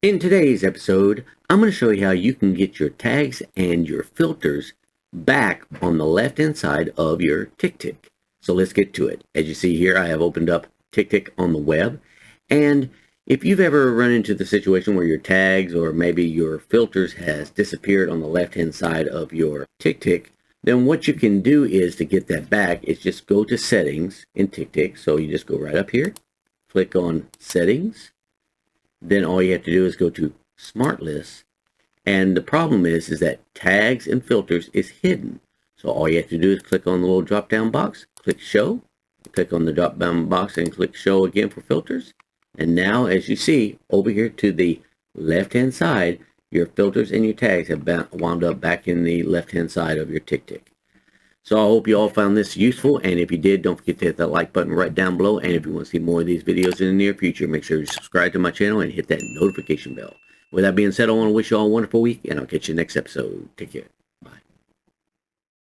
In today's episode, I'm going to show you how you can get your tags and your filters back on the left-hand side of your TickTick. So let's get to it. As you see here, I have opened up TickTick on the web. And if you've ever run into the situation where your tags or maybe your filters has disappeared on the left-hand side of your TickTick, then what you can do is to get that back is just go to Settings in TickTick. So you just go right up here, click on Settings. Then all you have to do is go to Smart Lists. And the problem is that tags and filters is hidden. So all you have to do is click on the little drop down box, click Show, click on the drop down box and click Show again for filters. And now as you see over here to the left hand side, your filters and your tags have wound up back in the left hand side of your TickTick. So I hope you all found this useful, and if you did, don't forget to hit that like button right down below, and if you want to see more of these videos in the near future, make sure you subscribe to my channel and hit that notification bell. With that being said, I want to wish you all a wonderful week, and I'll catch you next episode. Take care.